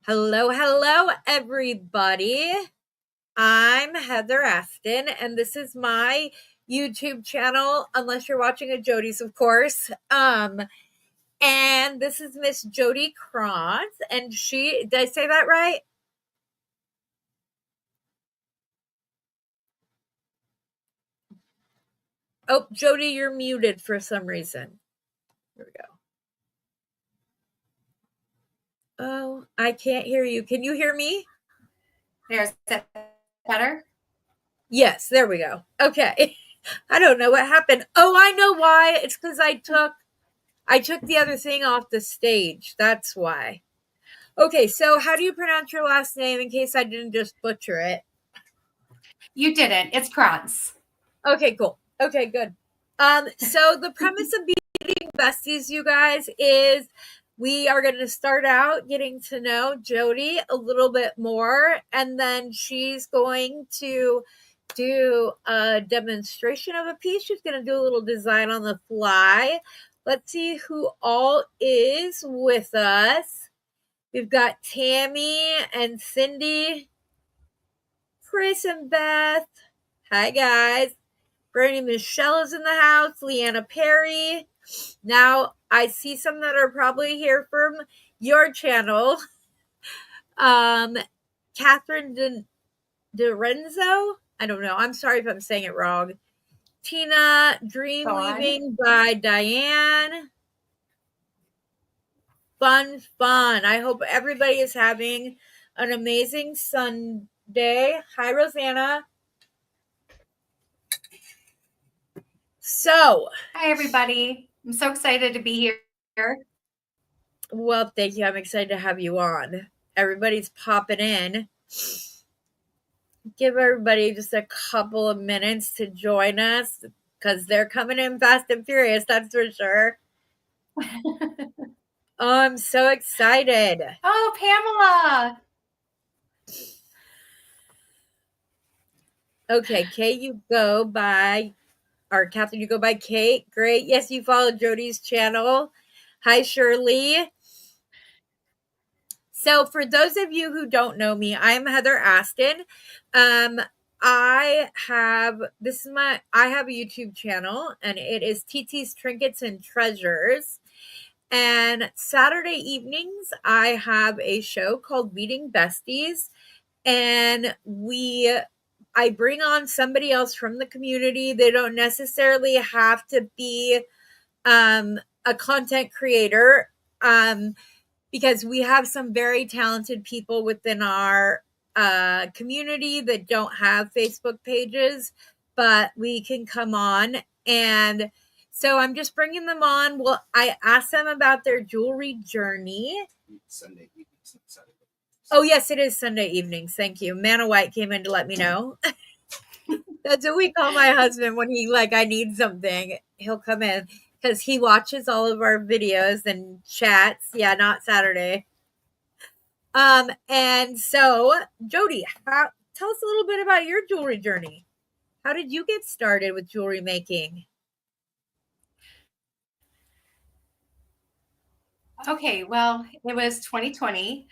Hello, everybody. I'm Heather Aston, and this is my YouTube channel, unless you're watching a Jody's, of course. And this is Miss Jody Cross, and did I say that right? Oh, Jody, you're muted for some reason. Here we go. Oh, I can't hear you. Can you hear me? There's that better? Yes, there we go. Okay. I don't know what happened. Oh, I know why. It's because I took the other thing off the stage. That's why. Okay, so how do you pronounce your last name in case I didn't just butcher it? You didn't. It's Kranz. Okay, cool. Okay, good. So the premise of Beading Besties, you guys, is we are going to start out getting to know Jody a little bit more, and then she's going to do a demonstration of a piece. She's going to do a little design on the fly. Let's see who all is with us. We've got Tammy and Cindy, Chris and Beth. Hi, guys. Bernie Michelle is in the house. Leanna Perry. Now, I see some that are probably here from your channel. Catherine DeRenzo. I don't know. I'm sorry if I'm saying it wrong. Tina, Dream Weaving by Diane. Fun. I hope everybody is having an amazing Sunday. Hi, Rosanna. So, hi, everybody. I'm so excited to be here. Well, thank you. I'm excited to have you on. Everybody's popping in. Give everybody just a couple of minutes to join us because they're coming in fast and furious, that's for sure. Oh, I'm so excited. Oh, Pamela. Okay, Kate, you go by, or Catherine, you go by Kate. Great. Yes, you follow Jody's channel. Hi, Shirley. So, for those of you who don't know me, I'm Heather Aston. I have a YouTube channel, and it is TT's Trinkets and Treasures. And Saturday evenings, I have a show called Beading Besties, and I bring on somebody else from the community. They don't necessarily have to be a content creator, because we have some very talented people within our community that don't have Facebook pages, but we can come on. And so I'm just bringing them on. Well, I asked them about their jewelry journey. Sunday evenings. Oh, yes, it is Sunday evenings. Thank you. Manna White came in to let me know. That's what we call my husband when I need something. He'll come in because he watches all of our videos and chats. Yeah, not Saturday. And so, Jody, tell us a little bit about your jewelry journey. How did you get started with jewelry making? Okay, well, it was 2020,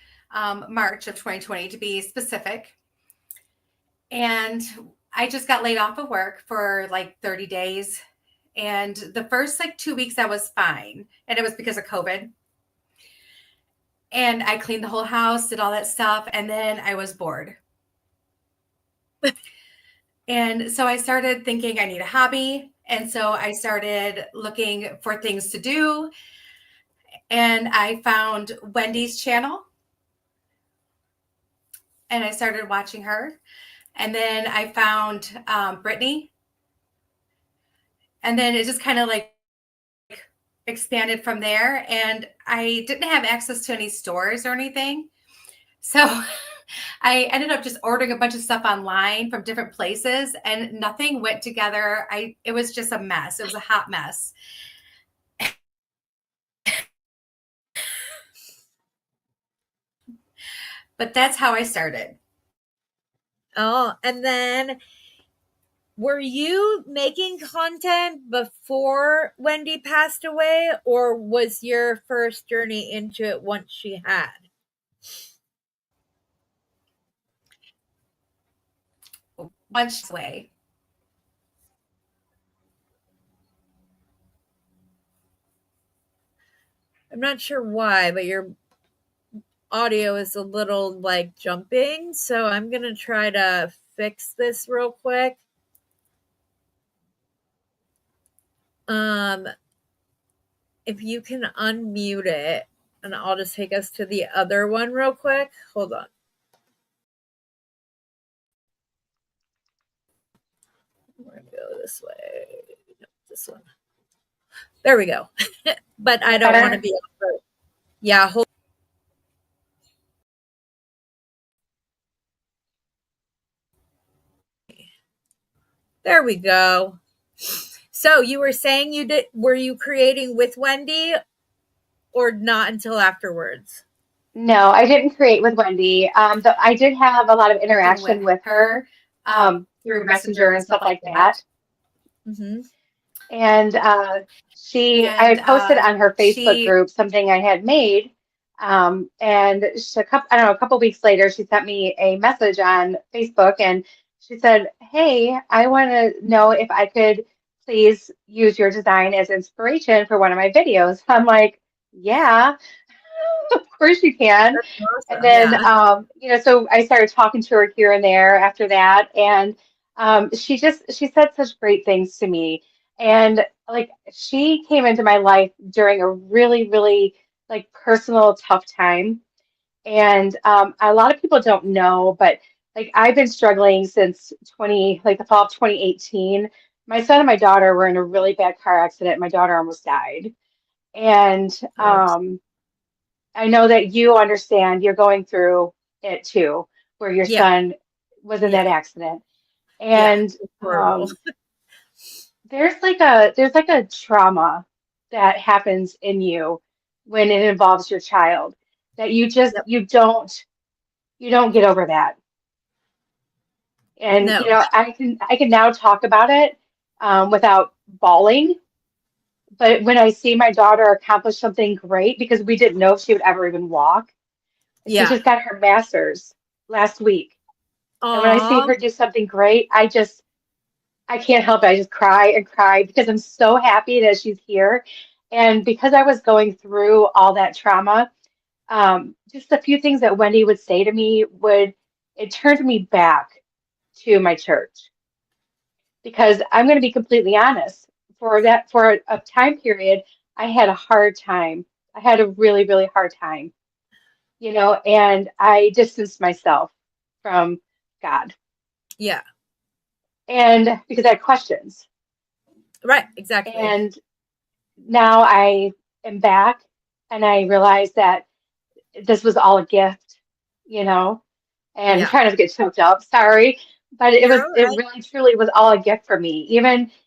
March of 2020 to be specific. And I just got laid off of work for like 30 days. And the first 2 weeks I was fine. And it was because of COVID. And I cleaned the whole house, did all that stuff. And then I was bored. And so I started thinking I need a hobby. And so I started looking for things to do. And I found Wendy's channel. And I started watching her. And then I found Brittany. And then it just kind of expanded from there. And I didn't have access to any stores or anything. So I ended up just ordering a bunch of stuff online from different places, and nothing went together. It was just a mess. It was a hot mess. But that's how I started. Oh, and then were you making content before Wendy passed away, or was your first journey into it once she had? bunch away. I'm not sure why, but your audio is a little like jumping. So I'm going to try to fix this real quick. If you can unmute it, and I'll just take us to the other one real quick. Hold on. We're going to go this way. No, this one. There we go. But I don't want to be. Yeah, hold. There we go. So you were saying were you creating with Wendy or not until afterwards? No, I didn't create with Wendy. I did have a lot of interaction with her through Messenger and stuff like that. Mm-hmm. And I posted on her Facebook group something I had made. And a couple weeks later, she sent me a message on Facebook and she said, "Hey, I want to know if I could please use your design as inspiration for one of my videos." I'm like, "Yeah." Of course you can. Awesome. And then, so I started talking to her here and there after that. And she said such great things to me. And like, she came into my life during a really, really like personal tough time. And a lot of people don't know, but like, I've been struggling since the fall of 2018. My son and my daughter were in a really bad car accident. My daughter almost died. And I know that you understand you're going through it too, where your son was in that accident. And there's like a trauma that happens in you when it involves your child that you don't get over that. And I can now talk about it without bawling. But when I see my daughter accomplish something great, because we didn't know if she would ever even walk. She just got her master's last week. And when I see her do something great, I can't help it. I just cry and cry because I'm so happy that she's here. And because I was going through all that trauma, just a few things that Wendy would say to me it turned me back to my church. Because I'm going to be completely honest, for a time period, I had a hard time. I had a really, really hard time, and I distanced myself from God. Yeah. And because I had questions. Right, exactly. And now I am back and I realize that this was all a gift, and I'm trying not to get choked up, sorry. But it really truly was all a gift for me.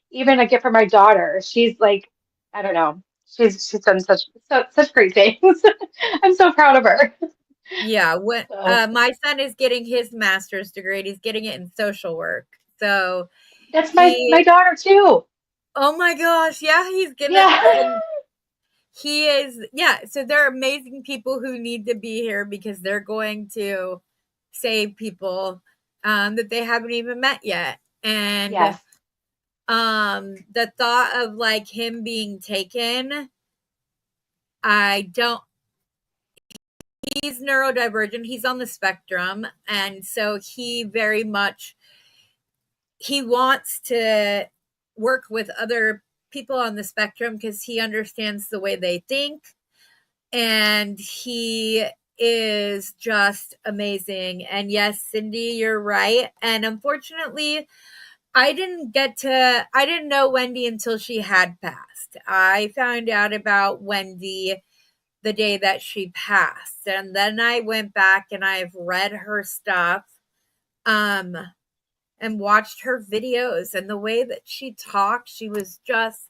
Even a gift for my daughter. She's like, I don't know. She's done such great things. I'm so proud of her. Yeah, my son is getting his master's degree. He's getting it in social work. So that's my daughter too. Oh my gosh, yeah, he's gonna. He is, so they're amazing people who need to be here because they're going to save people that they haven't even met yet. And the thought of like him being taken, he's neurodivergent, he's on the spectrum, and so he wants to work with other people on the spectrum because he understands the way they think, and he is just amazing. And yes, Cindy, you're right. And unfortunately, I didn't know Wendy until she had passed. I found out about Wendy the day that she passed. And then I went back and I've read her stuff and watched her videos, and the way that she talked, she was just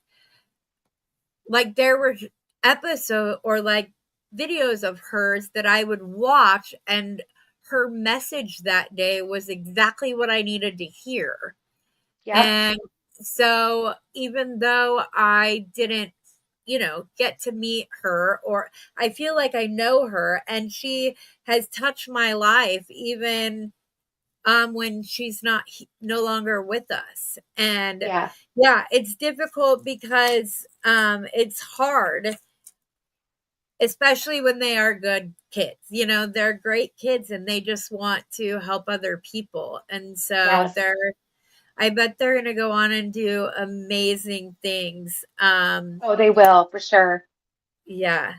like, there were episodes or like videos of hers that I would watch, and her message that day was exactly what I needed to hear. And so even though I didn't, get to meet her, or I feel like I know her, and she has touched my life even when she's not no longer with us. And Yeah. yeah, it's difficult because it's hard, especially when they are good kids. You know, they're great kids and they just want to help other people. And so Yes. I bet they're going to go on and do amazing things. Oh, they will for sure. Yeah,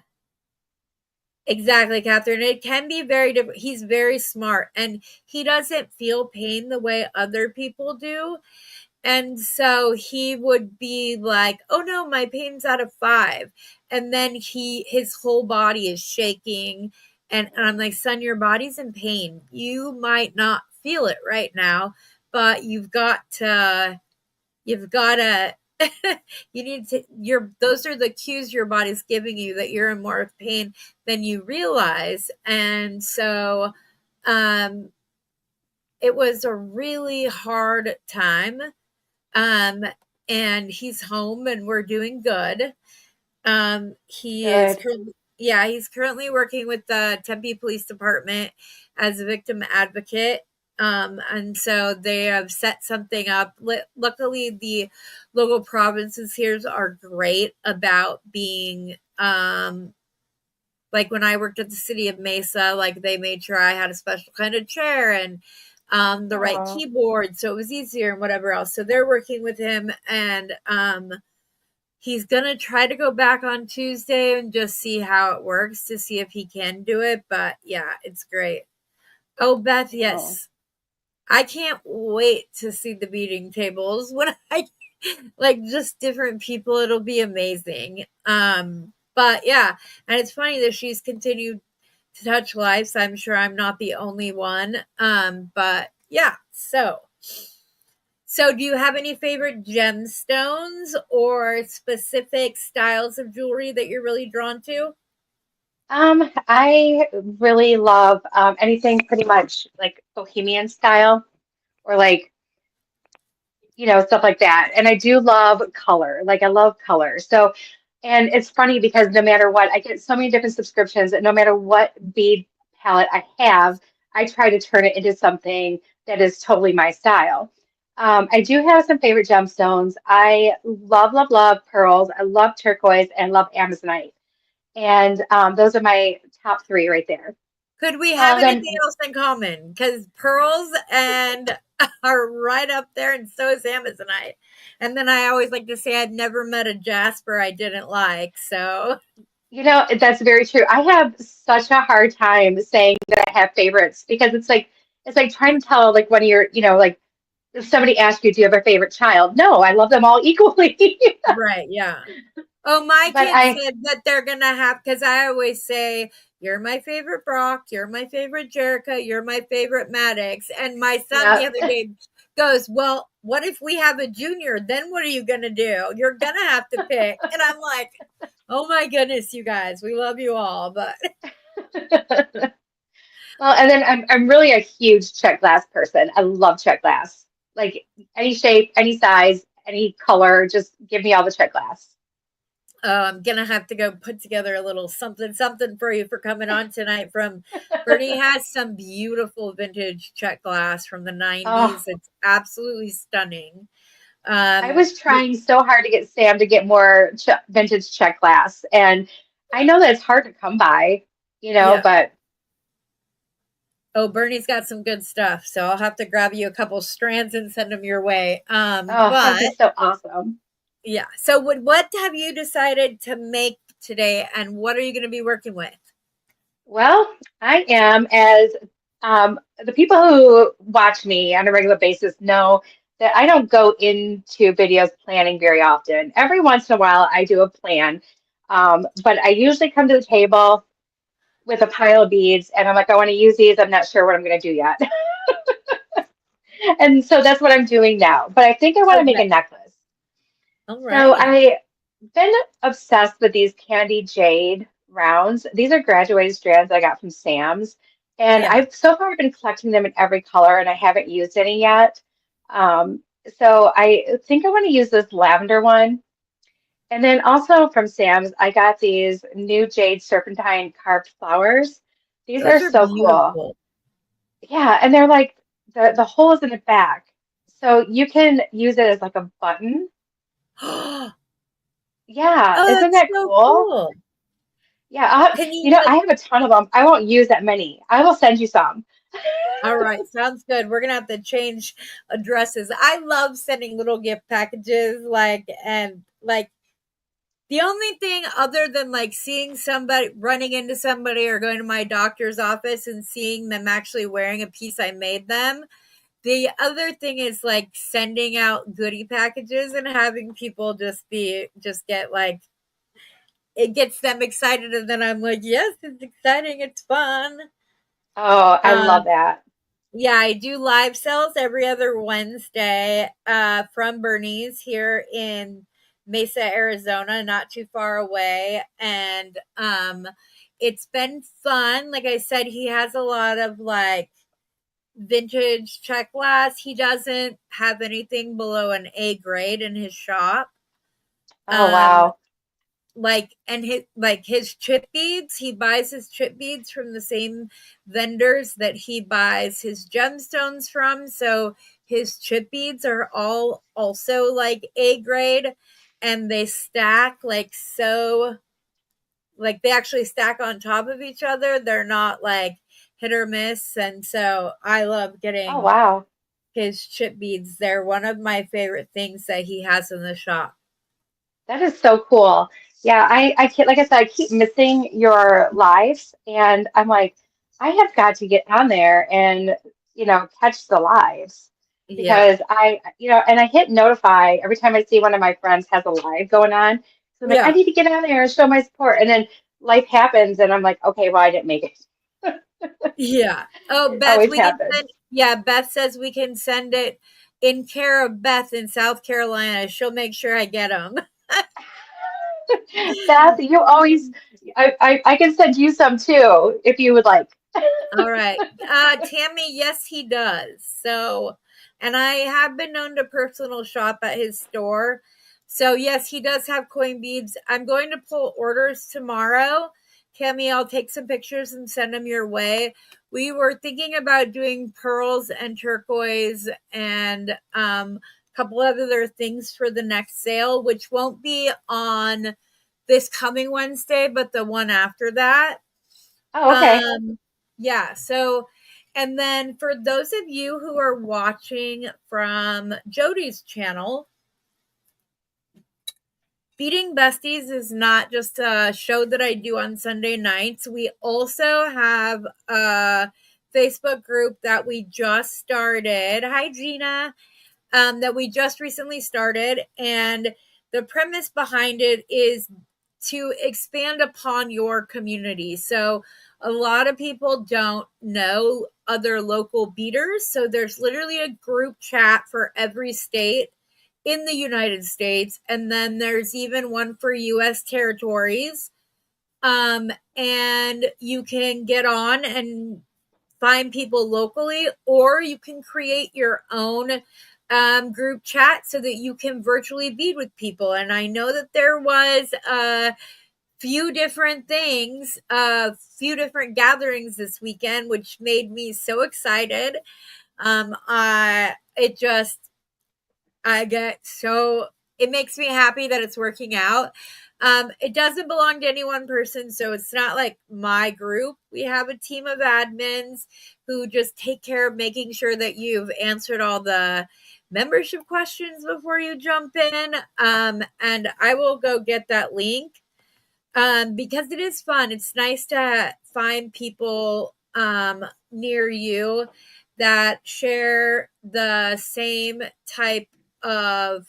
exactly, Catherine. It can be very different. He's very smart and he doesn't feel pain the way other people do. And so he would be like, "Oh no, my pain's out of 5." And then his whole body is shaking. And I'm like, "Son, your body's in pain. You might not feel it right now, but you've got to you need to those are the cues your body's giving you that you're in more pain than you realize." And so um it was a really hard time. um and he's home and we're doing good. He is Good. currently, yeah, he's currently working with the Tempe Police Department as a victim advocate. And so they have set something up. Luckily, the local provinces here are great about being, like when I worked at the city of Mesa, like they made sure I had a special kind of chair and the right Oh, keyboard, so it was easier and whatever else. So they're working with him, and he's gonna try to go back on Tuesday and just see how it works to see if he can do it. But yeah, it's great. Oh, Beth, oh. yes. I can't wait to see the beating tables when I like just different people. It'll be amazing. But yeah, and it's funny that she's continued to touch lives. I'm sure I'm not the only one. But yeah, so do you have any favorite gemstones or specific styles of jewelry that you're really drawn to? I really love anything pretty much like bohemian style or like, stuff like that. And I do love color. Like I love color. So, and it's funny because no matter what, I get so many different subscriptions, and no matter what bead palette I have, I try to turn it into something that is totally my style. I do have some favorite gemstones. I love, love, love pearls. I love turquoise and love Amazonite. And those are my top three right there. Could we have Then anything else in common? Because pearls and are right up there, and so is Amazonite. And then I always like to say I'd never met a Jasper I didn't like. So That's very true. I have such a hard time saying that I have favorites because it's like trying to tell like when you're, like if somebody asks you, do you have a favorite child? No, I love them all equally. right, yeah. Oh, my But kids I, said that they're gonna have, because I always say, "You're my favorite Brock, you're my favorite Jerica, you're my favorite Maddox." And my son yeah. the other day goes, "Well, what if we have a junior? Then what are you gonna do? You're gonna have to pick." And I'm like, "Oh my goodness, you guys, we love you all." But Well, and then I'm really a huge check glass person. I love check glass. Like any shape, any size, any color, just give me all the check glass. I'm gonna have to go put together a little something something for you for coming on tonight. From Bernie has some beautiful vintage check glass from the Oh, 90s. It's absolutely stunning. I Um, was trying so hard to get Sam to get more vintage check glass, and I know that it's hard to come by, yeah. but Oh, Bernie's got some good stuff, so I'll have to grab you a couple strands and send them your way. oh, that would But be so awesome. yeah. So what have you decided to make today, and what are you going to be working with? Well, I am, as the people who watch me on a regular basis know that I don't go into videos planning very often. Every once in a while, I do a plan, but I usually come to the table with a pile of beads, and I'm like, I want to use these. I'm not sure what I'm going to do yet. And so that's what I'm doing now. But I think I want to make a Okay. necklace. All So right. I've been obsessed with these candy jade rounds. These are graduated strands I got from Sam's. And Yeah. I've so far been collecting them in every color and I haven't used any yet. Um, so I think I want to use this lavender one. And then also from Sam's, I got these new jade serpentine carved flowers. These are Those are so cool. beautiful. Yeah, and they're like the hole is in the back. So you can use it as like a button. Oh, Yeah, isn't that's that so cool? cool. Yeah, Can you you know, like I have a ton of them. I won't use that many. I will send you some. all right, sounds good. We're gonna have to change addresses. I love sending little gift packages, and the only thing other than like seeing somebody running into somebody or going to my doctor's office and seeing them actually wearing a piece I made them. The other thing is like sending out goodie packages and having people just get like it gets them excited and then I'm like, yes, it's exciting, it's fun. Oh, I love Um that. Yeah, I do live sales every other Wednesday from Bernie's here in Mesa, Arizona, not too far away. And it's been fun. Like I said, he has a lot of like vintage check glass. He doesn't have anything below an A grade in his shop. Oh, Um, wow. his chip beads, he buys his chip beads from the same vendors that he buys his gemstones from, so his chip beads are all also like A grade, and they stack like so, like they actually stack on top of each other. They're not like hit or miss, and so I love Oh, getting wow. his chip beads. They're one of my favorite things that he has in the shop. That is so cool. Yeah, I can't, like I said, I keep missing your lives, and I'm like, I have got to get on there and, catch the lives Yeah. because and I hit notify every time I see one of my friends has a live going on. So I'm like, I Yeah. need to get on there and show my support. And then life happens, and I'm like, okay, well, I didn't make it. Yeah. Oh, It Beth, always we can happens. send. Yeah, Beth says we can send it in care of Beth in South Carolina. She'll make sure I get them. Beth, you always, I can send you some too if you would like. All right. Tammy, yes, he does. So, and I have been known to personal shop at his store. So, yes, he does have coin beads. I'm going to pull orders tomorrow. Tammy, I'll take some pictures and send them your way. We were thinking about doing pearls and turquoise and a couple of other things for the next sale, which won't be on this coming Wednesday, but the one after that. Oh, okay. Um, yeah, so and then for those of you who are watching from Jody's channel, Beading Besties is not just a show that I do on Sunday nights. We also have a Facebook group that we just started. Hi, Gina. That we just recently started. And the premise behind it is to expand upon your community. So a lot of people don't know other local beaters. So there's literally a group chat for every state in the United States. And then there's even one for US territories. And you can get on and find people locally, or you can create your own group chat so that you can virtually bead with people. And I know that there was a few different things, a few different gatherings this weekend, which made me so excited. I it just I get so it makes me happy that it's working out. It doesn't belong to any one person, so it's not like my group. We have a team of admins who just take care of making sure that you've answered all the membership questions before you jump in. And I will go get that link because it is fun. It's nice to find people near you that share the same type of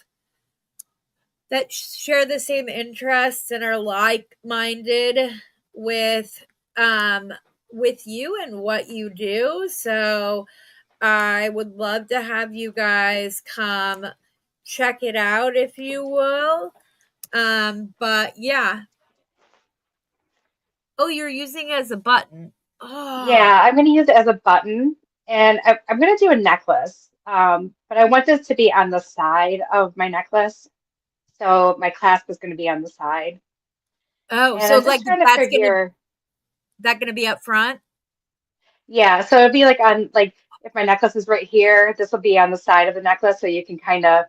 that share the same interests and are like-minded with um with you and what you do. So I would love to have you guys come check it out if you will. But yeah. Oh, you're using it as a button. Oh. Yeah, I'm going to use it as a button, and I'm going to do a necklace. But I want this to be on the side of my necklace, so my clasp is going to be on the side. Oh, And so I'm like just trying to that's gonna figure, that gonna be up front? yeah, so it'd be like on like if my necklace is right here, this will be on the side of the necklace so you can kind of,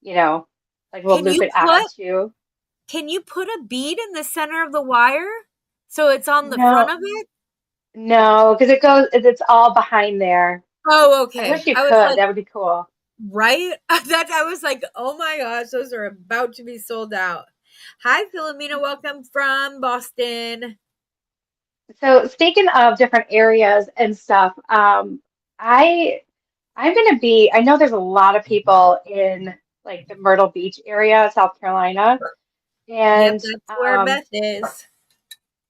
like we'll Can loop you it out too. can you put a bead in the center of the wire so it's on the front No, of it? no, because it's all behind there. Oh, I okay. wish you I was could. like, That would be cool. right? That I was like, oh my gosh, those are about to be sold out. Hi, Philomena. Welcome from Boston. So speaking of different areas and stuff, I'm gonna be, I know there's a lot of people in like the Myrtle Beach area, South Carolina. Yep, And that's where Beth is.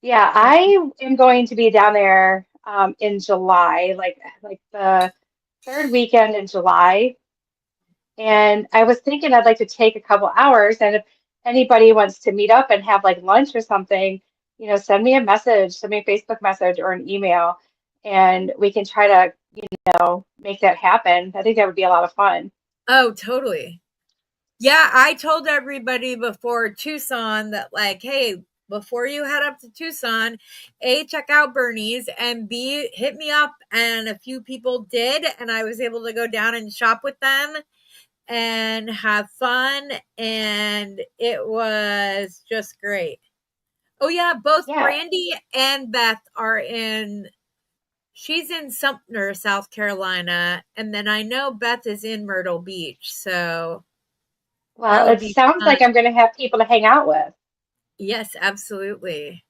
yeah, I am going to be down there in July, like the third weekend in July. And I was thinking I'd like to take a couple hours, and if anybody wants to meet up and have like lunch or something, send me a message, send me a Facebook message or an email, and we can try to, make that happen. I think that would be a lot of fun. Oh, totally. Yeah, I told everybody before Tucson that, like, hey, before you head up to Tucson, A, check out Bernie's, and B, hit me up. And a few people did, and I was able to go down and shop with them and have fun. And it was just great. Oh, yeah, both Yeah. Brandy and Beth are she's in Sumter, South Carolina. And then I know Beth is in Myrtle Beach. So that Well, would it be sounds fun. like I'm going to have people to hang out with. Yes, absolutely.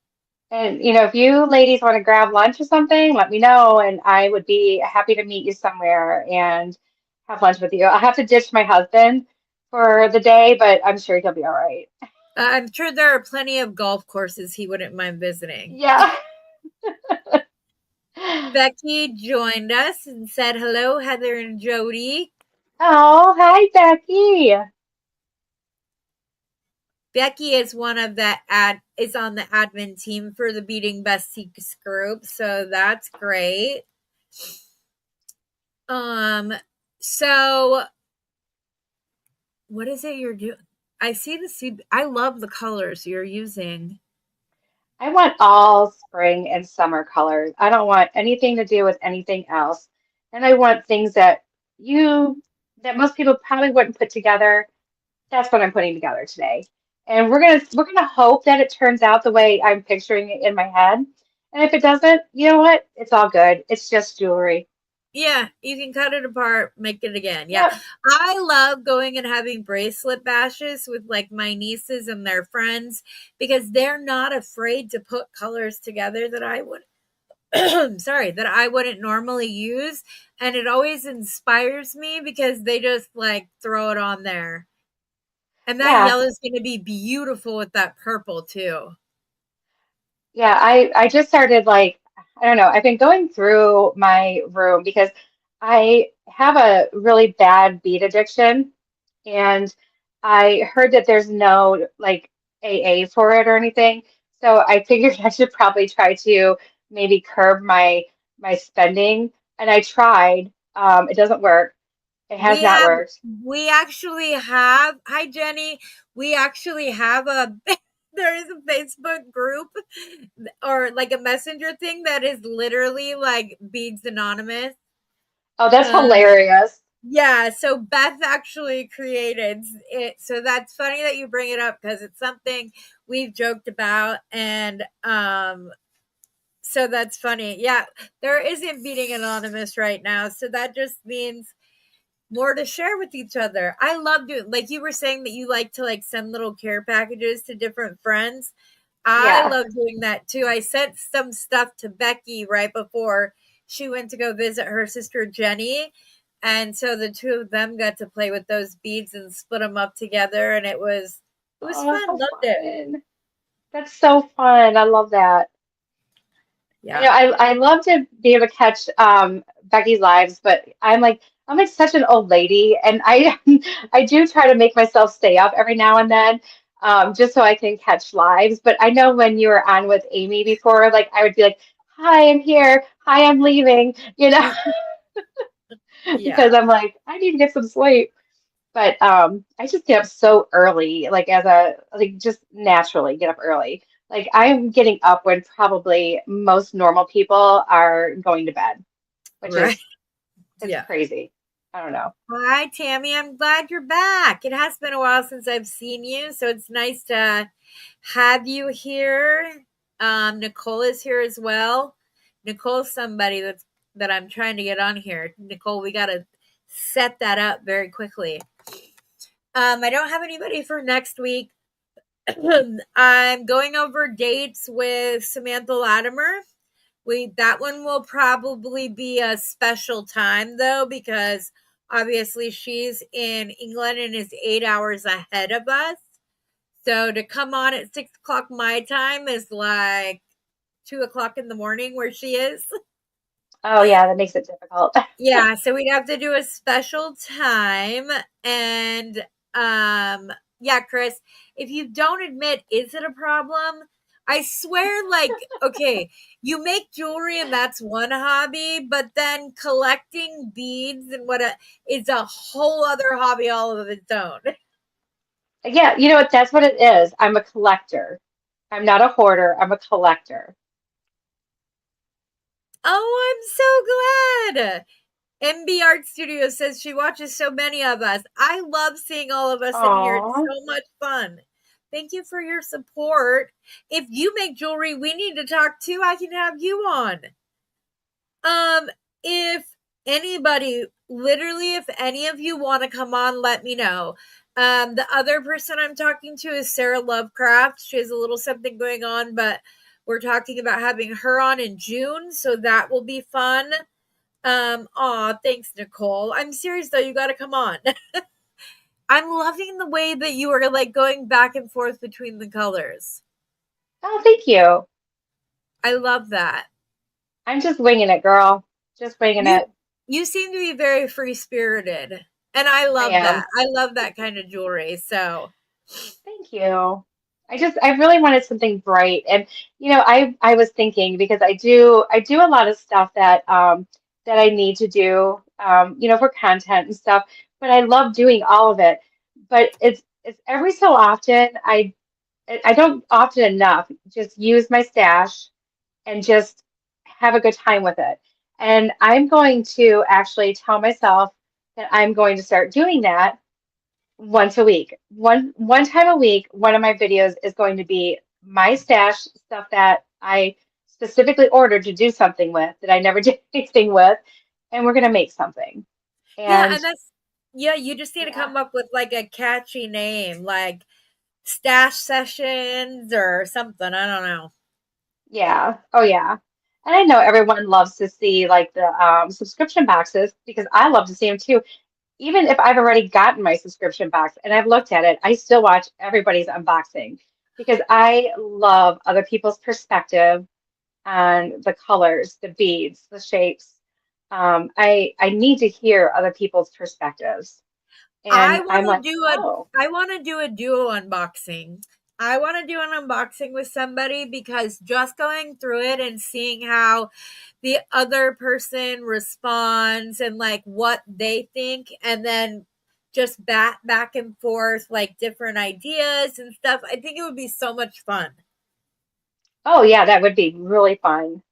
And, if you ladies want to grab lunch or something, let me know, and I would be happy to meet you somewhere and have lunch with you. I'll have to ditch my husband for the day, but I'm sure he'll be all right. I'm sure there are plenty of golf courses he wouldn't mind visiting. Yeah. Becky joined us and said hello, Heather and Jody. Oh, hi, Becky. Becky is one of is on the admin team for the Beading Besties group, so that's great. So what is it you're doing? I see I love the colors you're using. I want all spring and summer colors. I don't want anything to do with anything else. And I want things that most people probably wouldn't put together. That's what I'm putting together today. And we're gonna hope that it turns out the way I'm picturing it in my head. And if it doesn't, you know what? It's all good. It's just jewelry. Yeah, you can cut it apart, make it again. Yeah. Yep. I love going and having bracelet bashes with like my nieces and their friends because they're not afraid to put colors together that I would sorry, that I wouldn't normally use. And it always inspires me because they just like throw it on there. And that Yeah. yellow is going to be beautiful with that purple too. Yeah, I just started like, I don't know, I've been going through my room because I have a really bad bead addiction, and I heard that there's no like AA for it or anything. So I figured I should probably try to maybe curb my spending. And I tried. It doesn't work. It has We not have, worked. we actually have, hi Jenny, we actually have there is a Facebook group or like a messenger thing that is literally like Beads Anonymous. Oh, that's Um, hilarious. yeah, so Beth actually created it. So that's funny that you bring it up because it's something we've joked about. And so that's funny. Yeah, there isn't Beading Anonymous right now. So that just means more to share with each other. I love doing, like you were saying that you like to like send little care packages to different friends. I Yeah. love doing that too. I sent some stuff to Becky right before she went to go visit her sister Jenny. And so the two of them got to play with those beads and split them up together and it was Oh, fun. how Loved it. fun. That's so fun. I love that. Yeah. I love to be able to catch Becky's lives, but I'm like such an old lady, and I I do try to make myself stay up every now and then, just so I can catch lives. But I know when you were on with Amy before, like I would be like, "Hi, I'm here. Hi, I'm leaving," Yeah. because I'm like I need to get some sleep. But I just get up so early, like just naturally get up early. Like I'm getting up when probably most normal people are going to bed, which Right. is It's crazy. I don't know. Hi, Tammy. I'm glad you're back. It has been a while since I've seen you, so it's nice to have you here. Nicole is here as well. Nicole's somebody that I'm trying to get on here. Nicole, we gotta set that up very quickly. I don't have anybody for next week. I'm going over dates with Samantha Latimer. That one will probably be a special time though, because obviously she's in England and is 8 hours ahead of us. So to come on at 6 o'clock my time is like 2 o'clock in the morning where she is. Oh yeah, that makes it difficult. Yeah, so we'd have to do a special time. And yeah, Chris, if you don't admit, is it a problem? I swear, like, okay, you make jewelry and that's one hobby, but then collecting beads and is a whole other hobby all of its own. Yeah, you know what? That's what it is. I'm a collector. I'm not a hoarder. I'm a collector. Oh, I'm so glad. MB Art Studio says she watches so many of us. I love seeing all of us in here. It's Aw. so much fun. Thank you for your support. If you make jewelry, we need to talk too. I can have you on. If anybody, literally, if any of you want to come on, let me know. The other person I'm talking to is Sarah Lovecraft. She has a little something going on, but we're talking about having her on in June, so that will be fun. Aw, thanks, Nicole. I'm serious though, you gotta come on. I'm loving the way that you are like going back and forth between the colors. Oh, thank you. I love that. I'm just winging it, girl. Just winging You it. you seem to be very free spirited. And I I love that. am. I love that kind of jewelry. So Thank you. I really wanted something bright. And I was thinking because I do a lot of stuff that I need to do for content and stuff, but I love doing all of it. But it's every so often I don't often enough just use my stash and just have a good time with it. And I'm going to actually tell myself that I'm going to start doing that once a week. One time a week, one of my videos is going to be my stash stuff that I specifically ordered to do something with that I never did anything with, and we're gonna make something. yeah, And and yeah, you just need to yeah, come up with like a catchy name, like Stash Sessions or something. I don't know. yeah, oh yeah. And I know everyone loves to see like the subscription boxes because I love to see them too. Even if I've already gotten my subscription box and I've looked at it, I still watch everybody's unboxing because I love other people's perspective on the colors, the beads, the shapes. I need to hear other people's perspectives. I And I'm want to like, do a oh, I want to do a duo unboxing. I want to do an unboxing with somebody because just going through it and seeing how the other person responds and like what they think and then just back and forth like different ideas and stuff. I think it would be so much fun oh yeah, that would be really fun.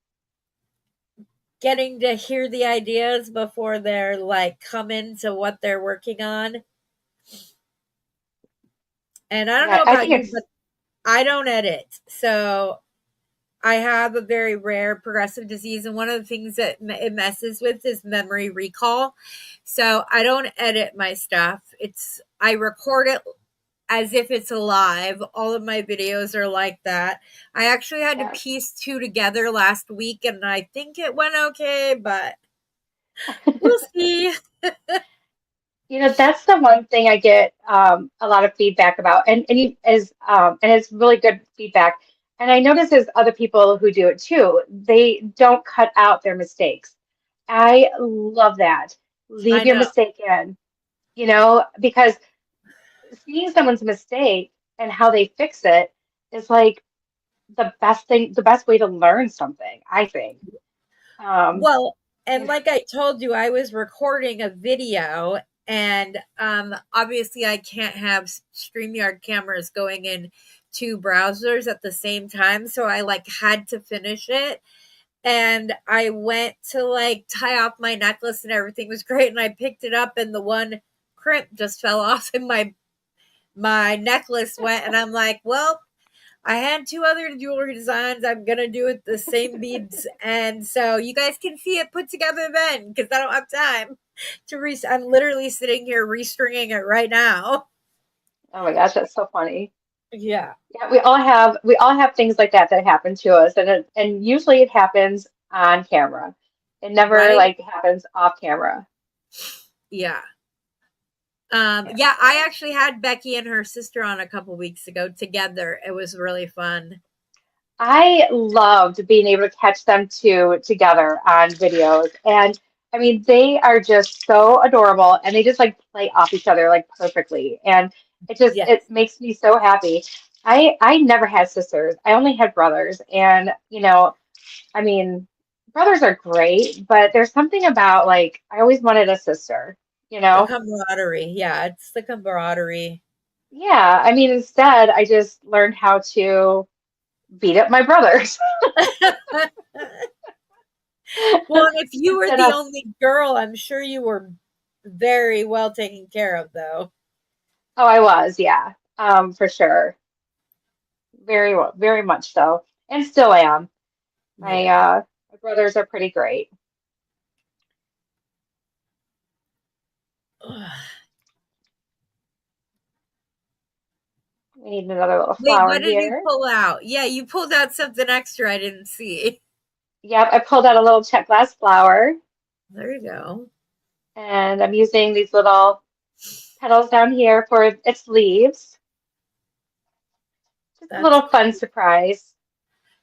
getting to hear the ideas before they're like come into what they're working on. And I don't Yeah, know I about think you, it's but I don't edit. So I have a very rare progressive disease, and one of the things that it messes with is memory recall. So I don't edit my stuff. I record it as if it's alive. All of my videos are like that. I actually had to yeah. piece two together last week, and I think it went okay, but we'll see. That's the one thing I get a lot of feedback about, and it's really good feedback. And I notice there's other people who do it too. They don't cut out their mistakes. I love that. I Leave your know. mistake in, because seeing someone's mistake and how they fix it is like the best way to learn something, I think. Um, Well, and yeah, like I told you, I was recording a video, and obviously I can't have StreamYard cameras going in two browsers at the same time, so I like had to finish it. and I went to like tie off my necklace and everything was great. And I picked it up and the one crimp just fell off and my necklace went. And I'm like, well, I had two other jewelry designs. I'm going to do it the same beads. And so you guys can see it put together then because I don't have time to I'm literally sitting here restringing it right now. Oh my gosh, that's so funny. Yeah. Yeah, we all have things like that that happen to us, and usually it happens on camera. It never Right? like happens off camera. Yeah. Yeah. Yeah, I actually had Becky and her sister on a couple weeks ago together. It was really fun. I loved being able to catch them two together on videos. And I mean, they are just so adorable and they just like play off each other like perfectly. And it Yes. makes me so happy. I never had sisters. I only had brothers. And I mean, brothers are great, but there's something about like I always wanted a sister, you The know? camaraderie. Yeah, it's the camaraderie. Yeah, I mean, instead I just learned how to beat up my brothers. Well, if you were Instead the of only girl, I'm sure you were very well taken care of, though. Oh, I was, yeah, for sure, very much so, and still am. My Yeah. my brothers are pretty great. We need another little Wait, flower what did you here. pull out? Yeah, you pulled out something extra I didn't see. Yep, I pulled out a little check glass flower, There you go. and I'm using these little petals down here for its leaves. Just a That's little fun cool. surprise.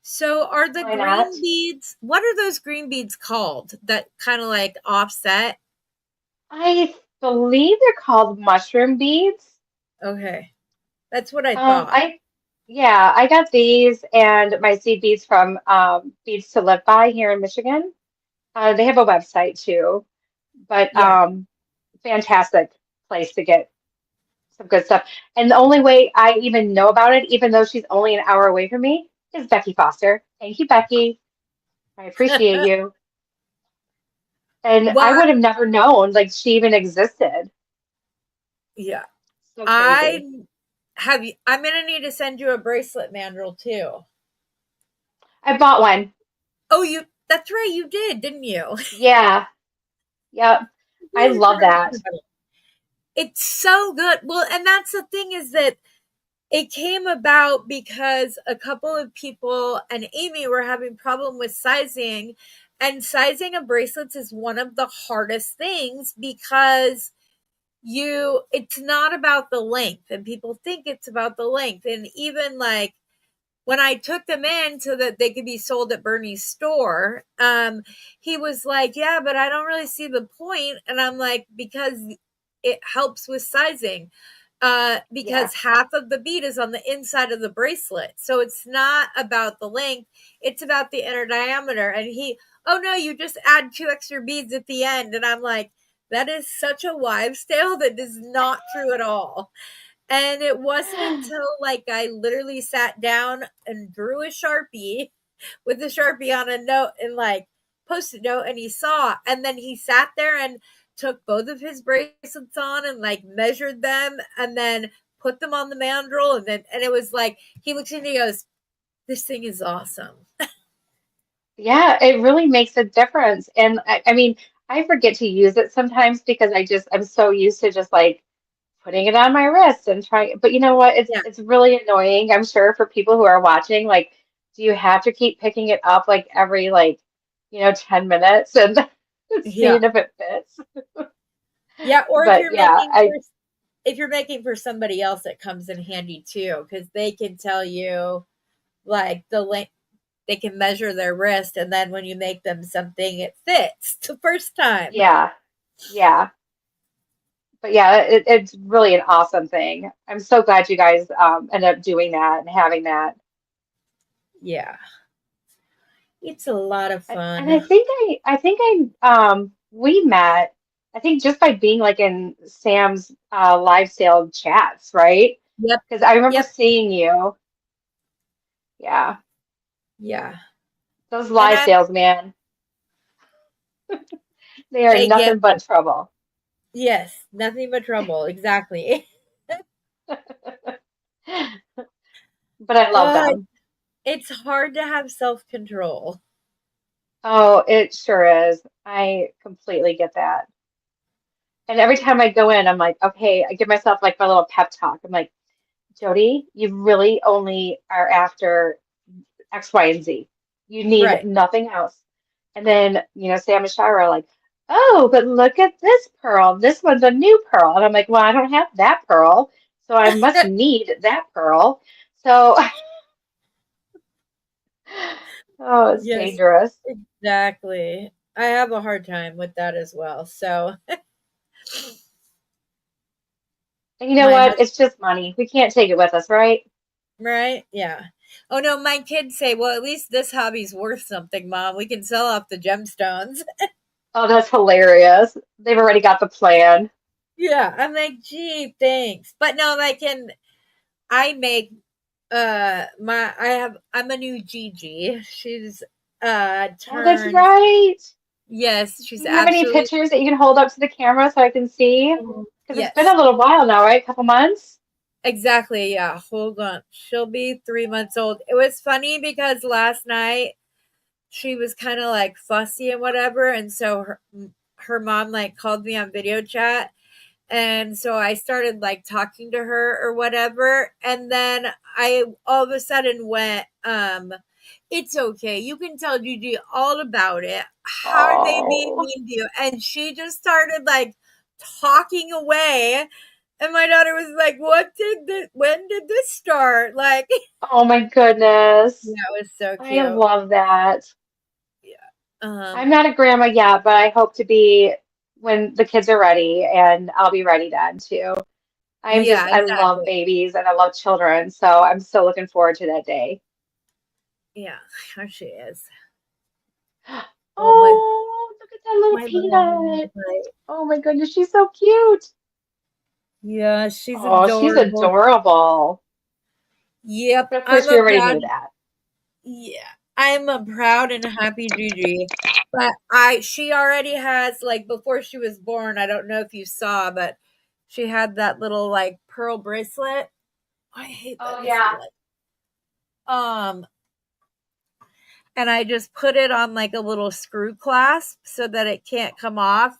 So, are the Why not? green beads, what are those green beads called that kind of like offset? I believe they're called mushroom beads. Okay. That's what I Um, thought. I yeah, I got these and my seed beads from Beads to Live By here in Michigan. They have a website too, but Yeah. fantastic place to get some good stuff. And the only way I even know about it, even though she's only an hour away from me, is Becky Foster. Thank you, Becky. I appreciate you. And Well, I would have never known like she even existed. yeah. So I crazy. have you. I'm gonna need to send you a bracelet mandrel too. I bought one. Oh, you. That's right. You did, didn't you? Yeah. Yep. I Really love forgot that. about it. It's so good. Well, and that's the thing is that it came about because a couple of people and Amy were having problem with sizing, and sizing of bracelets is one of the hardest things because it's not about the length and people think it's about the length, and even like when I took them in so that they could be sold at Bernie's store, he was like, yeah, but I don't really see the point. And I'm like, because it helps with sizing. Yeah. Because half of the bead is on the inside of the bracelet. So it's not about the length, it's about the inner diameter. And oh no, you just add two extra beads at the end. And I'm like, that is such a wives' tale that is not true at all. And it wasn't until like I literally sat down and drew a Sharpie with a Sharpie on a note and like post-it note and he saw. And then he sat there and took both of his bracelets on and like measured them and then put them on the mandrel. And it was like he looks at me and he goes, this thing is awesome. Yeah, it really makes a difference. And I mean, I forget to use it sometimes because I'm so used to just like putting it on my wrist and trying, but you know what? Yeah. It's really annoying, I'm sure, for people who are watching. Like, do you have to keep picking it up like every like, 10 minutes and Yeah. seeing if it fits? Yeah. Or But yeah, if you're making for somebody else, it comes in handy too, because they can tell you like the length, they can measure their wrist, and then when you make them something, it fits the first time. yeah, yeah. But yeah, it's really an awesome thing. I'm so glad you guys ended up doing that and having that. Yeah, it's a lot of And fun. I think we met, I think just by being like in Sam's live sale chats, right? Yep, Because I remember yep, seeing you. Yeah. yeah. Those And live sales, man, they are they get, nothing but trouble. yes, nothing but trouble. Exactly. But I love Oh, them. it's hard to have self-control. Oh, it sure is. I completely get that. And every time I go in, I'm like, okay, I give myself like my little pep talk. I'm like, Jody, you really only are after X, Y, and Z. You need Right. nothing else. And then, Sam and Shira are like, oh, but look at this pearl. This one's a new pearl. And I'm like, well, I don't have that pearl, so I must need that pearl. So, oh, it's Yes, dangerous. exactly. I have a hard time with that as well. So And you know my what? husband, It's just money. We can't take it with us, right? right? Yeah. Oh no, my kids say, well, at least this hobby's worth something, Mom. We can sell off the gemstones. Oh, that's hilarious. They've already got the plan. Yeah. I'm like, gee, thanks. But no, I make I'm a new Gigi. She's Oh, that's turned, right. yes, Do she's you have any absolutely, pictures that you can hold up to the camera so I can see? Because it's been a yes. little while now, right? A couple months? Exactly, yeah. Hold on. She'll be 3 months old. It was funny because last night she was kind of like fussy and whatever, and so her mom like called me on video chat, and so I started like talking to her or whatever, and then I all of a sudden went, it's okay. You can tell Gigi all about it. How are they being Oh, mean to you? And she just started like talking away. And my daughter was like, when did this start? Like, oh my yeah, goodness. it was so I cute. love that. Yeah. I'm not a grandma yet, but I hope to be when the kids are ready, and I'll be ready then too. Yeah, I love exactly. babies and I love children, so I'm still looking forward to that day. Yeah, here she is. Oh, Oh, look at that little my little, peanut. Oh my goodness, she's so cute. yeah, she's Oh, she's adorable. adorable. Yep, But of I'm course, we a already proud, knew that. yeah, I'm a proud and happy Gigi. But she already has, like, before she was born, I don't know if you saw, but she had that little, like, pearl bracelet. I hate that Oh it's yeah. like, um, and I just put it on like a little screw clasp so that it can't come off.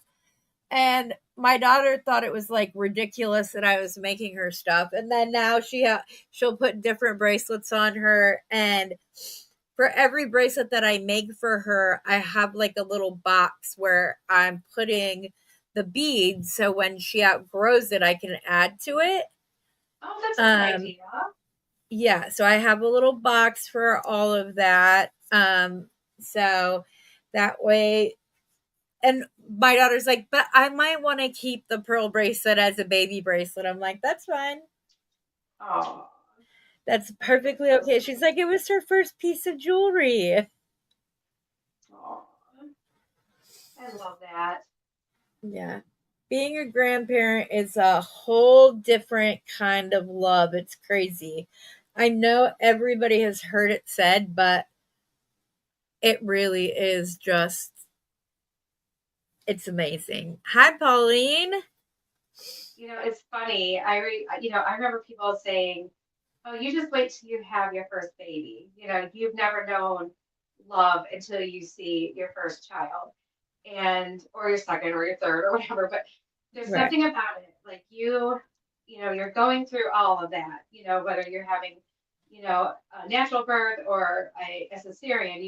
And my daughter thought it was like ridiculous that I was making her stuff. And then now she'll put different bracelets on her, and for every bracelet that I make for her, I have like a little box where I'm putting the beads so when she outgrows it, I can add to it. Oh, that's a good Um idea. yeah, so I have a little box for all of that. So that way, and my daughter's like, but I might want to keep the pearl bracelet as a baby bracelet. I'm like, that's fine. Oh, That's perfectly so okay. sweet. She's like, it was her first piece of jewelry. Oh, I love that. Yeah. Being a grandparent is a whole different kind of love. It's crazy. I know everybody has heard it said, but it really is just, it's amazing. Hi, Pauline. It's funny. I remember people saying, "Oh, you just wait till you have your first baby. You've never known love until you see your first child, and or your second or your third or whatever." But there's Right. something about it, like you're going through all of that. Whether you're having, a natural birth or a cesarean,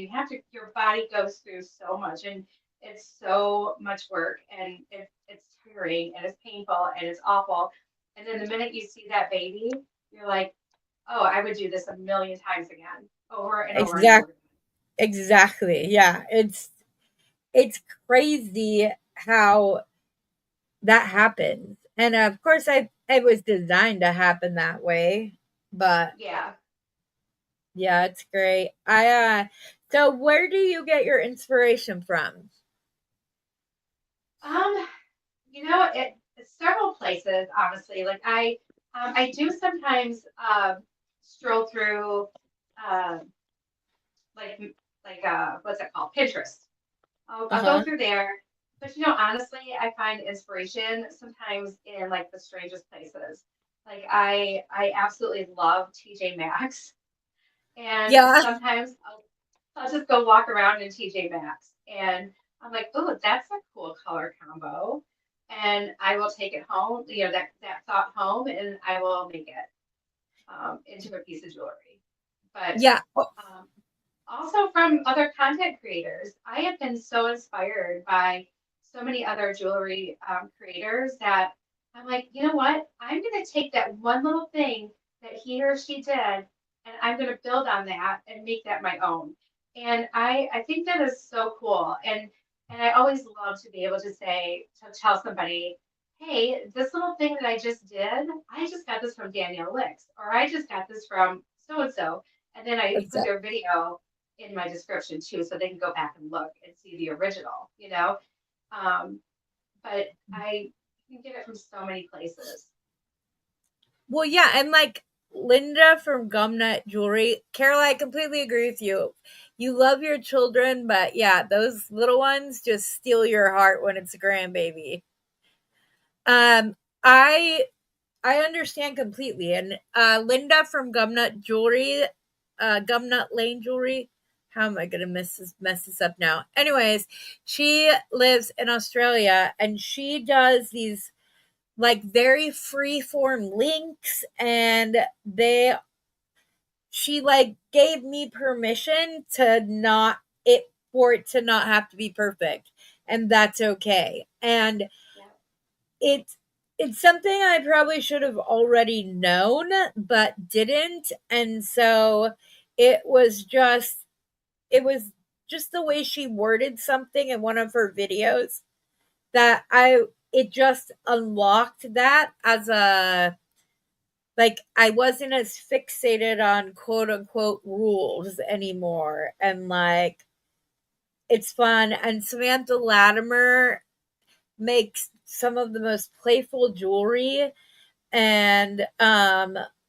your body goes through so much, and it's so much work, and it's tiring, and it's painful, and it's awful. And then the minute you see that baby, you're like, oh, I would do this a million times again, over and over and over Exact again. exactly. Yeah. It's crazy how that happens. And of course it was designed to happen that way. But Yeah. yeah, it's great. So where do you get your inspiration from? Um, it's several places, honestly. Like I do sometimes stroll through, um, like what's it called? Pinterest. I'll go through there. But honestly, I find inspiration sometimes in like the strangest places. Like I absolutely love TJ Maxx. And Yeah. sometimes I'll just go walk around in TJ Maxx and I'm like, oh, that's a cool color combo. And I will take it home, that thought home, and I will make it into a piece of jewelry. But Yeah. also from other content creators, I have been so inspired by so many other jewelry creators that I'm like, you know what? I'm going to take that one little thing that he or she did, and I'm going to build on that and make that my own. And I think that is so cool. And I always love to be able to tell somebody, hey, this little thing that I just did, I just got this from Danielle Licks, or I just got this from so and so. And then I put their video in my description too, so they can go back and look and see the original, But I can get it from so many places. Well, yeah, and like Linda from Gumnut Jewelry, Carol, I completely agree with you. You love your children, but yeah, those little ones just steal your heart when it's a grandbaby. Um, I I understand completely. And Linda from Gumnut Jewelry, Gumnut Lane Jewelry. How am I gonna mess this up now? Anyways, she lives in Australia and she does these like very free form links, and she like gave me permission to not it for it to not have to be perfect, and that's okay. And it's it's something I probably should have already known but didn't. And so it was just it was just the way she worded something in one of her videos that it just unlocked that as a like I wasn't as fixated on quote unquote rules anymore. And like it's fun. And Samantha Latimer makes some of the most playful jewelry. And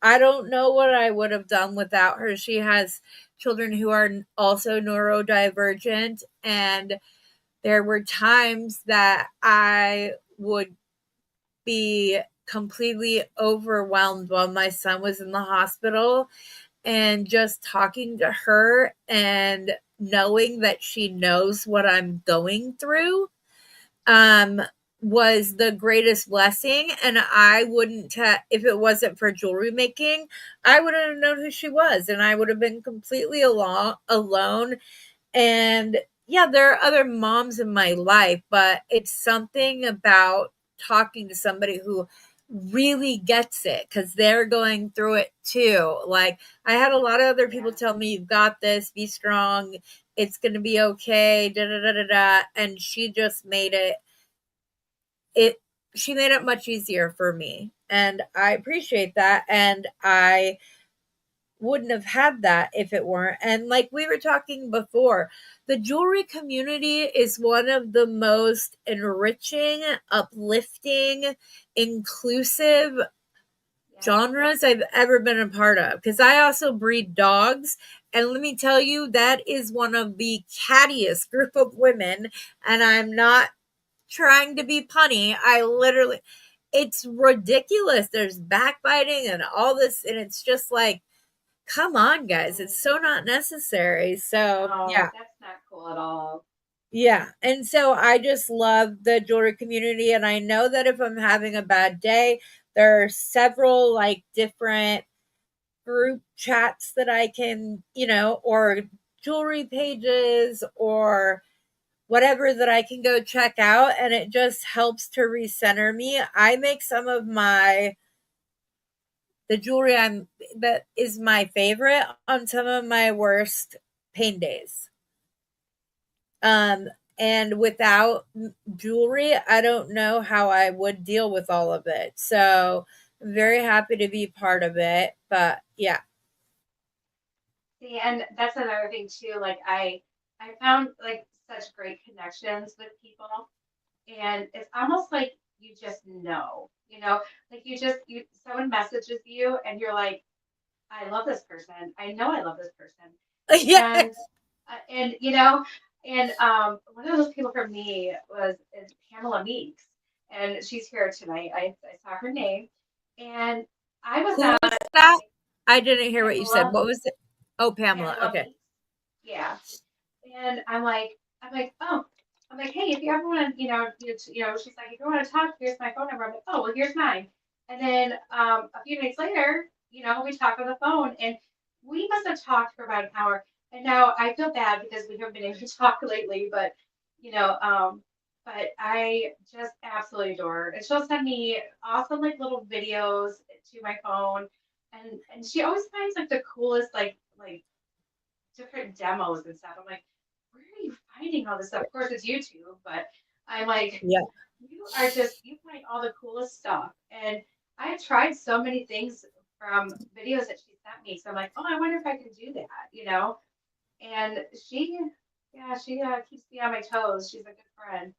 I don't know what I would have done without her. She has children who are also neurodivergent, and there were times that I would be completely overwhelmed while my son was in the hospital, and just talking to her and knowing that she knows what I'm going through um was the greatest blessing. And I wouldn't if it wasn't for jewelry making, I wouldn't have known who she was, and I would have been completely alone. And yeah, there are other moms in my life, but it's something about talking to somebody who really gets it because they're going through it too. Like I had a lot of other people tell me, "You've got this, be strong, it's going to be okay, da da da da da," and she just made it she made it much easier for me, and I appreciate that. And I wouldn't have had that if it weren't. And like we were talking before, the jewelry community is one of the most enriching, uplifting, inclusive genres I've ever been a part of, because I also breed dogs. And let me tell you, that is one of the cattiest group of women. And I'm not trying to be punny. It's ridiculous. There's backbiting and all this, and it's just like, come on, guys, it's so not necessary. So yeah, that's not cool at all. yeah. And so I just love the jewelry community, and I know that if I'm having a bad day, there are several like different group chats that I can, or jewelry pages or whatever that I can go check out, and it just helps to recenter me. I make some of the jewelry that is my favorite on some of my worst pain days. And without jewelry, I don't know how I would deal with all of it. So I'm very happy to be part of it. But yeah. See, and that's another thing too. Like I found like such great connections with people, and it's almost like you just like someone messages you, and you're like, I love this person. I know I love this person, Yeah. and And one of those people for me is Pamela Meeks, and she's here tonight. I saw her name, and I was Who on was that? I didn't hear what you said. Pamela What was it? Oh, Pamela. Pamela Okay. Meeks. Yeah, and oh, I'm like, hey, if you ever want to, she's like, if you want to talk, here's my phone number. I'm like, oh, well, here's mine. And then a few days later, we talk on the phone, and we must have talked for about an hour. And now I feel bad because we haven't been able to talk lately, but I just absolutely adore her. And she'll send me awesome like little videos to my phone, and she always finds like the coolest like different demos and stuff. I'm like, where are you finding all this stuff? Of course, it's YouTube, but I'm like, Yeah. you find all the coolest stuff. And I tried so many things from videos that she sent me. So I'm like, oh, I wonder if I can do that. And she keeps me on my toes. She's a good friend.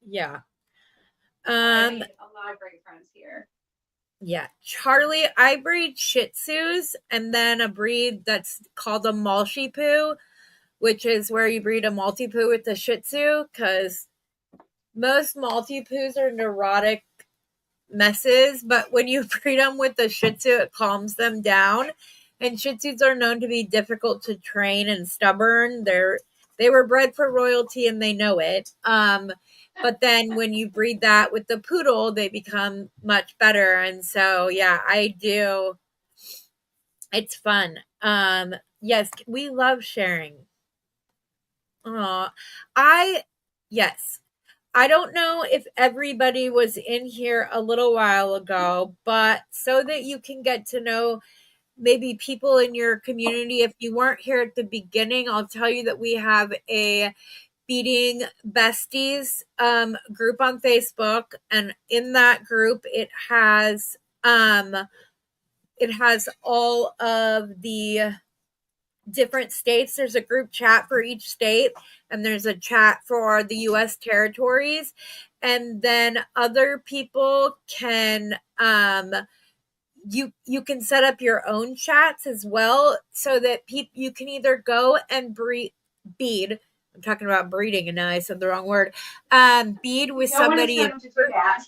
Yeah. I made a lot of great friends here. Yeah. Charlie, I breed Shih Tzus and then a breed that's called a Maltipoo, which is where you breed a Maltipoo with the Shih Tzu, because most Maltipoos are neurotic messes, but when you breed them with the Shih Tzu, it calms them down. And Shih Tzus are known to be difficult to train and stubborn. They were bred for royalty and they know it. But then when you breed that with the poodle, they become much better. And so, yeah, I do. It's fun. Yes, we love sharing. Yes. I don't know if everybody was in here a little while ago, but so that you can get to know maybe people in your community, if you weren't here at the beginning, I'll tell you that we have a Beading Besties group on Facebook, and in that group it has all of the different states. There's a group chat for each state, and there's a chat for the US territories, and then other people can you can set up your own chats as well, so that you can either go and bead. I'm talking about breeding, and now I said the wrong word. Bead with somebody. To do that.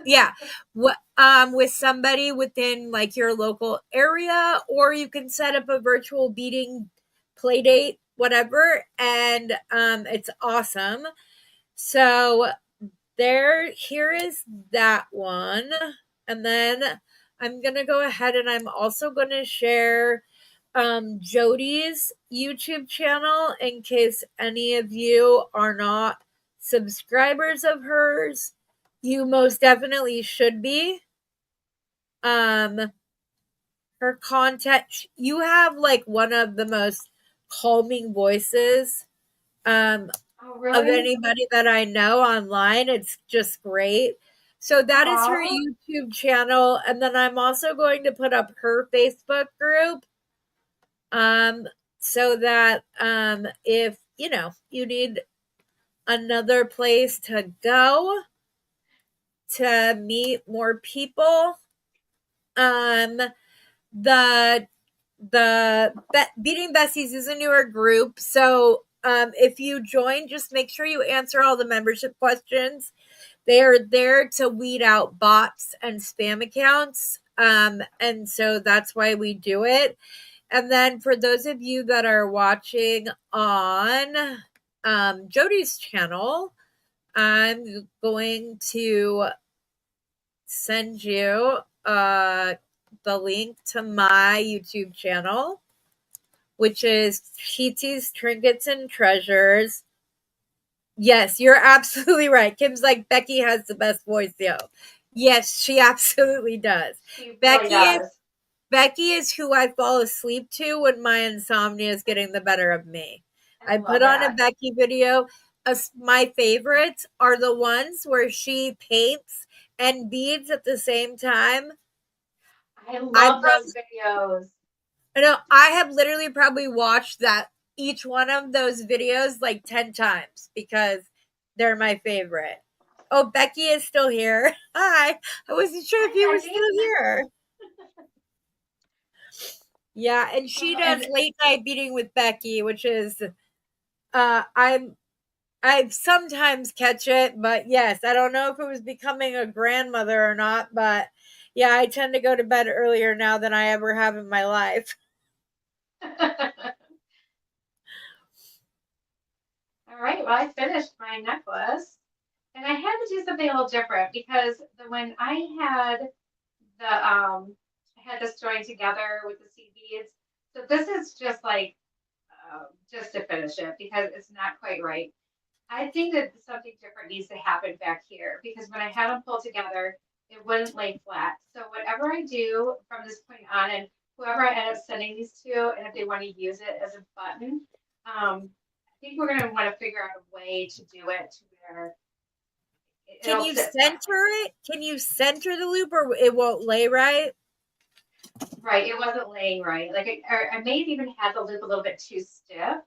Yeah, with somebody within like your local area, or you can set up a virtual beading play date, whatever, and it's awesome. So here is that one, and then I'm gonna go ahead and I'm also gonna share Jody's YouTube channel in case any of you are not subscribers of hers. You most definitely should be. Her content, you have like one of the most calming voices Oh, really? of anybody that I know online. It's just great. So that is her YouTube channel, and then I'm also going to put up her Facebook group, so that if you need another place to go to meet more people, the Beading Besties is a newer group, so if you join, just make sure you answer all the membership questions. They are there to weed out bots and spam accounts, and so that's why we do it. And then for those of you that are watching on Jody's channel, I'm going to send you the link to my YouTube channel, which is Cheaties, Trinkets, and Treasures. Yes, you're absolutely right. Kim's like, Becky has the best voice, yo. Yes, she absolutely does. Becky is who I fall asleep to when my insomnia is getting the better of me. I put on a Becky video. My favorites are the ones where she paints and beads at the same time. I love those videos. I have literally probably watched each one of those videos like 10 times because they're my favorite. Oh, Becky is still here. Hi. I wasn't sure if you were still here. Yeah, and she does And late night beading with Becky, which is I sometimes catch it, but yes, I don't know if it was becoming a grandmother or not, but yeah, I tend to go to bed earlier now than I ever have in my life. all right, well, I finished my necklace, and I had to do something a little different because when I had this joined together with the seed beads. So this is just like just to finish it because it's not quite right. I think that something different needs to happen back here because when I had them pulled together, it wouldn't lay flat. So whatever I do from this point on, and whoever I end up sending these to, and if they want to use it as a button, I think we're going to want to figure out a way to do it to where Can it'll you sit flat like center it? Can you center the loop or it won't lay right? this. Right, it wasn't laying right. Or I may have even had the loop a little bit too stiff.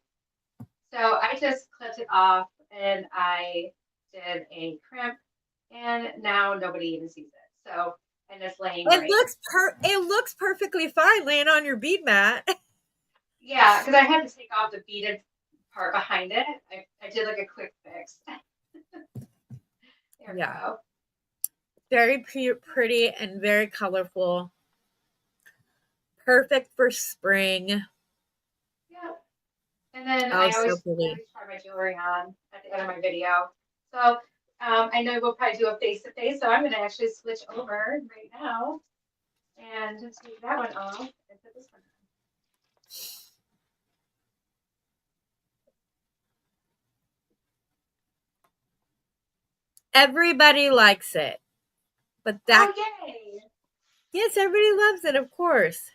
So I just clipped it off and I did a crimp, and now nobody even sees it. So, and it's laying It right. looks it looks perfectly fine laying on your bead mat. Yeah, because I had to take off the beaded part behind it. I did like a quick fix. There we Yeah. go. Very pretty and very colorful. Perfect for spring. Yeah. And then Oh, I so always pretty. try my jewelry on at the end of my video. So I know we'll probably do a face to face, so I'm going to actually switch over right now and take that one off and put this one on. Everybody likes it. But that, Oh, yay! yes, everybody loves it, of course.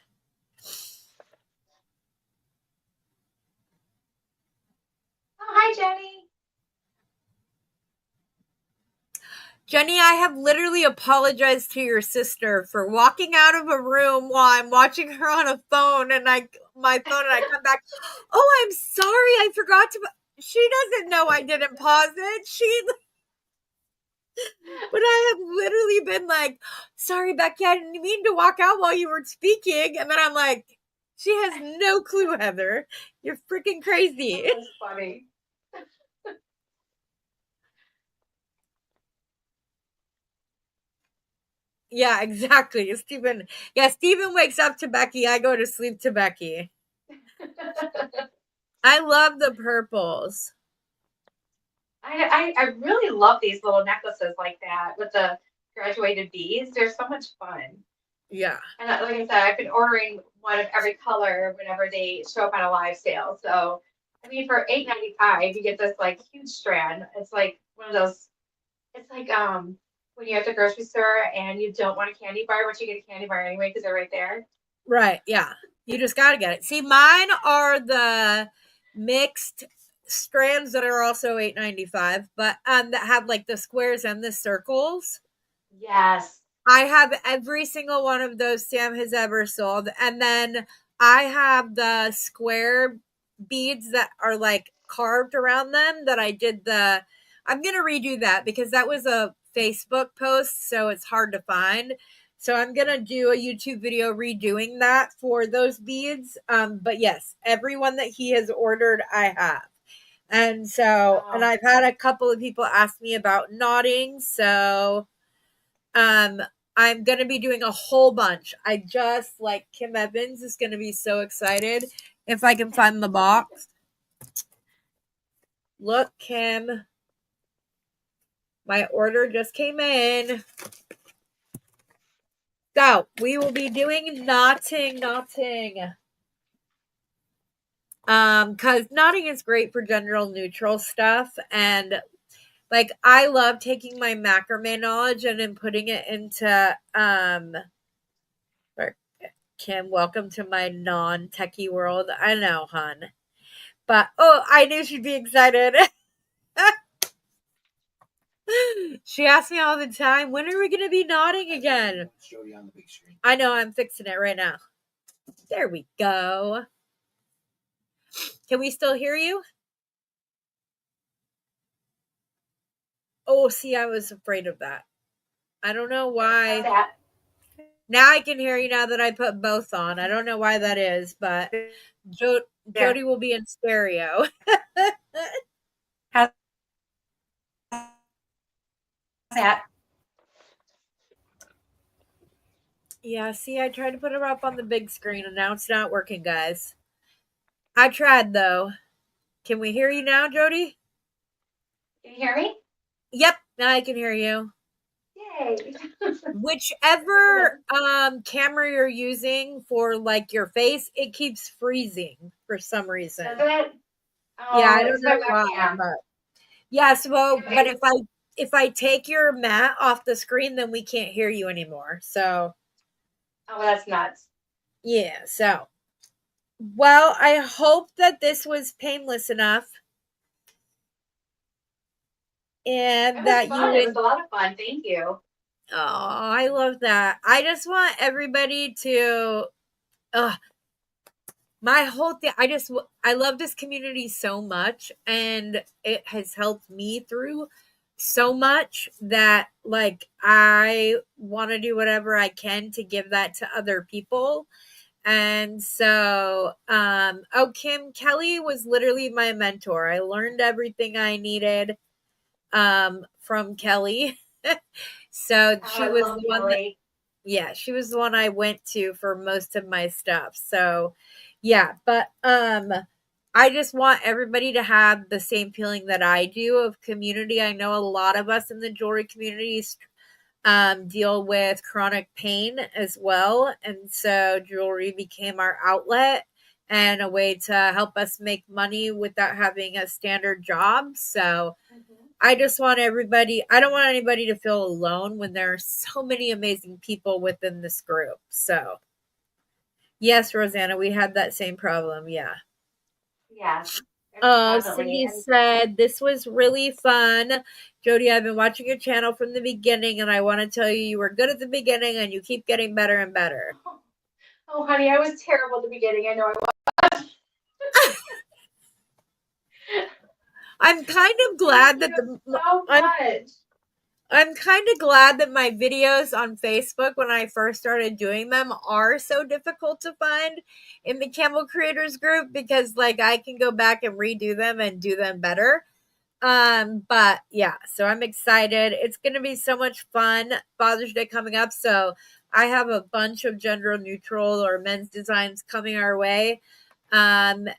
Oh, hi, Jenny. Jenny, I have literally apologized to your sister for walking out of a room while I'm watching her on a phone and I come back. Oh, I'm sorry. I forgot to. She doesn't know I didn't pause it. But I have literally been like, sorry, Becky, I didn't mean to walk out while you were speaking. And then I'm like, she has no clue, Heather. You're freaking crazy. That's funny. Yeah, exactly. Stephen wakes up to Becky. I go to sleep to Becky. I love the purples. I really love these little necklaces like that with the graduated beads. They're so much fun. Yeah. And like I said, I've been ordering one of every color whenever they show up on a live sale. So, I mean, for $8.95, you get this like huge strand. It's like one of those. It's like when you're at the grocery store and you don't want a candy bar, but you get a candy bar anyway because they're right there. Right. Yeah. You just got to get it. See, mine are the mixed strands that are also $8.95, but that have like the squares and the circles. Yes. I have every single one of those Sam has ever sold. And then I have the square beads that are like carved around them that I did I'm going to redo that because that was a Facebook post. So it's hard to find. So I'm going to do a YouTube video redoing that for those beads. But yes, everyone that he has ordered, I have. And so, and I've had a couple of people ask me about knotting. So, I'm going to be doing a whole bunch. I just like Kim Evans is going to be so excited if I can find the box. Look, Kim, my order just came in. So we will be doing knotting. Because knotting is great for general neutral stuff. And like, I love taking my macrame knowledge and then putting it into, Kim, welcome to my non-techie world. I know, hon. But, oh, I knew she'd be excited. She asks me all the time, when are we going to be nodding again? Show you on the big screen. I know, I'm fixing it right now. There we go. Can we still hear you? Oh, see, I was afraid of that. I don't know why. Now I can hear you now that I put both on. I don't know why that is, but Jody will be in stereo. How's that? Yeah, see, I tried to put her up on the big screen and now it's not working, guys. I tried though. Can we hear you now, Jody? Can you hear me? Yep, now I can hear you. Yay. Whichever camera you're using for like your face, it keeps freezing for some reason. Does it? Yeah, I Oh, don't it's my know why. webcam. But yeah, so Yeah, but if I take your mat off the screen, then we can't hear you anymore. So oh, that's nuts. yeah, so well, I hope that this was painless enough It and was that fun. you It was a lot of fun. Thank you. oh, I love that. I just want everybody to my whole thing, I love this community so much, and it has helped me through so much that like I want to do whatever I can to give that to other people. And so Kim Kelly was literally my mentor. I learned everything I needed from Kelly. So Oh, she I was love the one that Kelly. yeah, she was the one I went to for most of my stuff. So yeah, but I just want everybody to have the same feeling that I do of community. I know a lot of us in the jewelry communities deal with chronic pain as well, and so jewelry became our outlet and a way to help us make money without having a standard job. So I just want everybody, I don't want anybody to feel alone when there are so many amazing people within this group. So, yes, Rosanna, we had that same problem. Yeah. Yes, definitely. Cindy And said, this was really fun. Jody, I've been watching your channel from the beginning, and I want to tell you, you were good at the beginning and you keep getting better and better. oh, honey, I was terrible at the beginning. I know I was. I'm kind of Thank glad that you so much. I'm kind of glad that my videos on Facebook, when I first started doing them, are so difficult to find in the Camel Creators group because, like, I can go back and redo them and do them better. But yeah, so I'm excited. It's going to be so much fun. Father's Day coming up, so I have a bunch of gender neutral or men's designs coming our way. And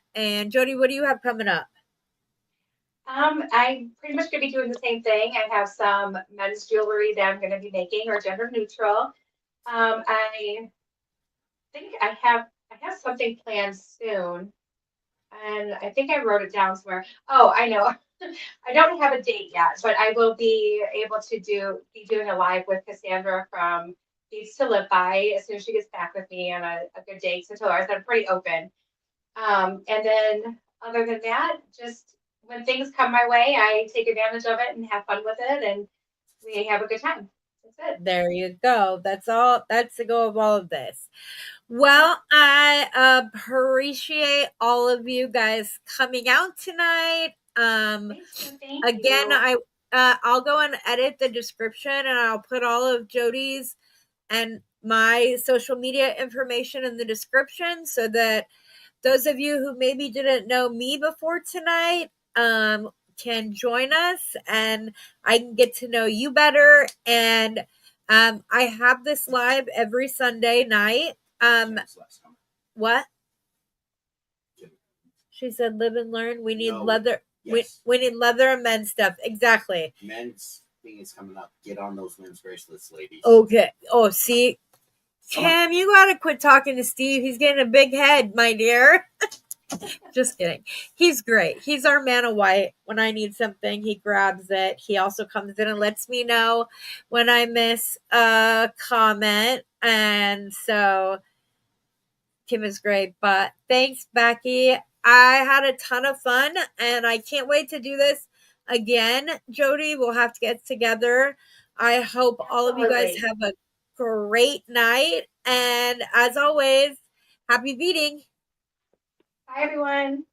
Jody, what do you have coming up? I'm pretty much going to be doing the same thing. I have some men's jewelry that I'm going to be making or gender neutral. I think I have something planned soon, and I think I wrote it down somewhere. Oh, I know. I don't have a date yet, but I will be able to be doing a live with Cassandra from Beads to Live By as soon as she gets back with me on a good date. So I told her I said I'm pretty open. And then other than that, just when things come my way, I take advantage of it and have fun with it, and we have a good time. That's it. There you go. That's all. That's the goal of all of this. Well, I appreciate all of you guys coming out tonight. Thank Again, you. I'll go and edit the description, and I'll put all of Jody's and my social media information in the description so that those of you who maybe didn't know me before tonight can join us and I can get to know you better. And I have this live every Sunday night. What? She said, live and learn. We need leather. Yes. We need leather and men's stuff. Exactly. Men's thing is coming up. Get on those men's bracelets, ladies. Okay. Oh, see, Cam, you gotta quit talking to Steve. He's getting a big head, my dear. Just kidding. He's great. He's our man of white. When I need something, he grabs it. He also comes in and lets me know when I miss a comment. And so Kim is great. But thanks, Becky. I had a ton of fun and I can't wait to do this again. Jody, we'll have to get together. I hope all of you guys have a great night. And as always, happy beading. Bye, everyone.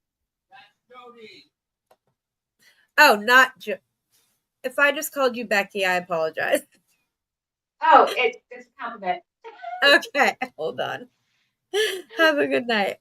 Oh, not if I just called you Becky, I apologize. Oh, it's a compliment. Okay, hold on. Have a good night.